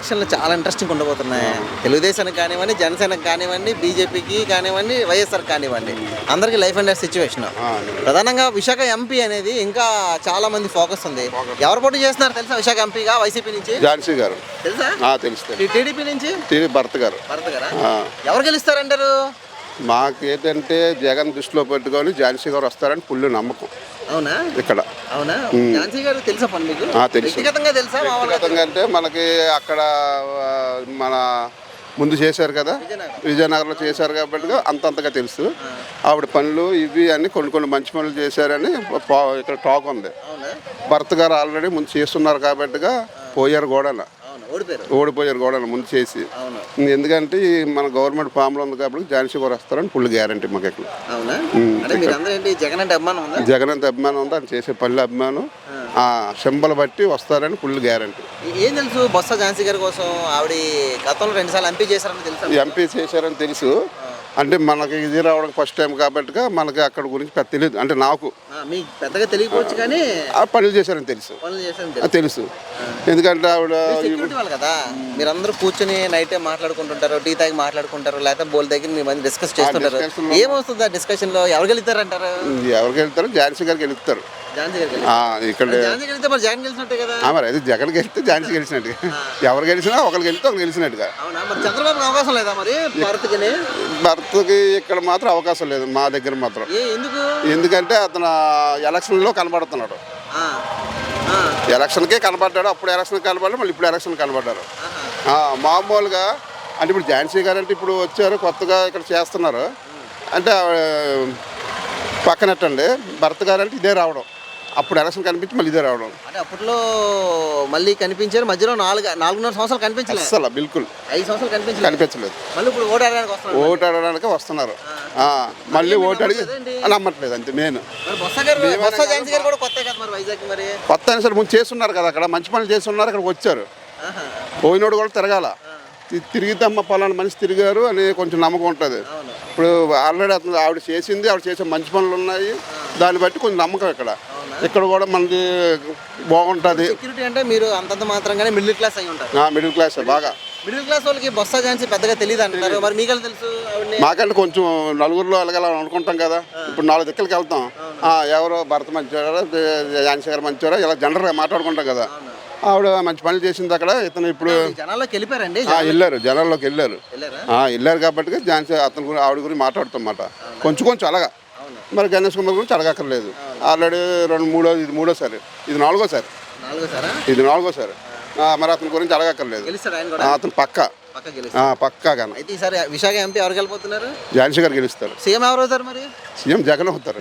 ఎలక్షన్లు చాలా ఇంట్రెస్టింగ్ ఉండబోతున్నాయి. తెలుగుదేశానికి కానివ్వండి, జనసేనకి కానివ్వండి, బీజేపీకి కానివ్వండి, వైఎస్ఆర్ కానివ్వండి, అందరికీ లైఫ్ అండ్ డెత్ సిచ్యువేషన్. ప్రధానంగా విశాఖ ఎంపీ అనేది ఇంకా చాలా మంది ఫోకస్ ఉంది. ఎవరు పోటీ చేస్తున్నారు తెలుసా? విశాఖ ఎంపీగా వైసీపీ నుంచి ఝాన్సీ గారు తెలుసా? తెలుసు. టీడీపీ నుంచి భరత్ గారు. ఎవరు గెలుస్తారంటారు? మాకేంటంటే జగన్ దృష్టిలో పెట్టుకొని ఝాన్సీ గారు వస్తారని ఫుల్ నమ్మకం. అవునా? ఇక్కడ అవునా? ఝాన్సీ గారు తెలుసా పని మీకు? తెలుసు. వ్యక్తిగతంగా తెలుసా? వ్యక్తిగతంగా అంటే మనకి అక్కడ మన ముందు చేశారు కదా, విజయనగరంలో చేశారు కాబట్టి అంతంతగా తెలుసు. ఆవిడ పనులు ఇవి అన్ని కొన్ని మంచి పనులు చేశారని ఇక్కడ టాక్ ఉంది. భర్త గారు ఆల్రెడీ ముందు చేస్తున్నారు కాబట్టి పోయారు గోడన, ఓడిపోయారు గోడన ముందు చేసి. ఎందుకంటే మన గవర్నమెంట్ ఫామ్లో ఉంది కాబట్టి ఝాన్సీ గారు వస్తారని ఫుల్ గ్యారంటీ మాకు ఇక్కడ. జగన్ అంటే అభిమానం ఉంది, ఆయన చేసే పనులు అభిమానం, ఆ సింబల్ బట్టి వస్తారని ఫుల్ గ్యారంటీ. ఏం తెలుసు బొత్స ఝాన్సీ గారి కోసం? ఆవిడ గతంలో 2 సార్లు ఎంపీ చేశారని తెలుసు. ఎంపీ చేశారని తెలుసు. అంటే మనకి ఇది రావడం ఫస్ట్ టైం కాబట్టి మనకి అక్కడ గురించి పెద్ద తెలియదు. అంటే నాకు పెద్దగా తెలియకపోవచ్చు కానీ పనులు చేశారని తెలుసు. తెలుసు ఎందుకంటే ఆవిడ కదా. మీరందరూ కూర్చొని నైట్ మాట్లాడుకుంటుంటారు, టీ తాగి మాట్లాడుకుంటారు, లేకపోతే బోల్ దగ్గర మీ మంది డిస్కస్ చేస్తుంటారు. ఏమవుతుంది ఆ డిస్కషన్ లో? ఎవరు గెలుస్తారు అంటారు? ఎవరు గెలుస్తారు? ఝాన్సీ గారు గెలుస్తారు. ఇక్కడ మరి అది జగన్ గెలిస్తే ఝాన్సీ గెలిచినట్టుగా, ఎవరు గెలిచినా ఒకరు గెలిస్తే ఒకరు గెలిచినట్టుగా. చంద్రబాబు అవకాశం లేదా మరి భర్తకి? ఇక్కడ మాత్రం అవకాశం లేదు మా దగ్గర మాత్రం. ఎందుకంటే అతను ఎలక్షన్లో కనబడుతున్నాడు. ఎలక్షన్కే కనబడ్డాడు. అప్పుడు ఎలక్షన్ కనబడ్డాడు, మళ్ళీ ఇప్పుడు ఎలక్షన్ కనబడ్డారు. మామూలుగా అంటే ఇప్పుడు ఝాన్సీ గారు అంటే ఇప్పుడు వచ్చారు కొత్తగా ఇక్కడ చేస్తున్నారు అంటే పక్కనట్టండి. భర్త గారు అంటే ఇదే రావడం, అప్పుడు ఎలక్షన్ కనిపించి మళ్ళీ ఇదే రావడం. అంటే అప్పట్లో మళ్ళీ కనిపించారు, మధ్యలో 4.5 సంవత్సరాలు కనిపించలేదు అసలు, బిల్కుల్ 5 సంవత్సరాలు కనిపించలేదు. మళ్ళీ ఇప్పుడు ఓటు అడగడానికి వస్తున్నారు. మళ్ళీ ఓటు అడిగి నమ్మట్లేదు అంతే మెయిన్. కొత్త అయినా సరే ముందు చేస్తున్నారు కదా, అక్కడ మంచి పనులు చేస్తున్నారు, అక్కడికి వచ్చారు. పోయినోడు కూడా తిరగాల, తిరిగితే అమ్మ పలానా మనిషి తిరిగారు అని కొంచెం నమ్మకం ఉంటుంది. ఇప్పుడు ఆల్రెడీ అతను ఆవిడ చేసే మంచి పనులు ఉన్నాయి, దాన్ని బట్టి కొంచెం నమ్మకం ఇక్కడ కూడా మనకి బాగుంటుంది. సెక్యూరిటీ అంటే మీరు అంతంత మాత్రంగానే మిడిల్ క్లాస్ అయి ఉంటారు. మిడిల్ క్లాస్ బాగా. మిడిల్ క్లాస్ వాళ్ళకి బొత్స ఝాన్సీ పెద్దగా తెలియదు అంటారు. మరి మీకు తెలుసు? మాకంటే కొంచెం నలుగురిలో వెళ్ళగలం అనుకుంటాం కదా. ఇప్పుడు 4 దిక్కులకి వెళ్తాం, ఎవరో భర్త మంచివారా, ఝాన్సీ గారు మంచివారా, ఇలా జనరల్గా మాట్లాడుకుంటాం కదా. ఆవిడ మంచి పనులు చేసింది అక్కడ. ఇతను ఇప్పుడు జనాల్లోకి వెళ్ళిపోయారండి. జనాల్లోకి వెళ్ళారు కాబట్టి ఝాన్సీ అతను ఆవిడ గురించి మాట్లాడుతామాట కొంచెం అలాగా. మరి గణేష్ కుమార్ గురించి అడగక్కర్లేదు. ఆల్రెడీ ఇది మూడోసారి, ఇది నాలుగోసారి. మరి అతని గురించి అడగక్కర్లేదు. అతను పక్కా విశాఖ ఎంపీ ఎవరు గెలిపోతున్నారు? ఝాన్సీ గారు గెలుస్తారు. సీఎం ఎవరు అవుతారు? మరి సీఎం జగన్ అవుతారు.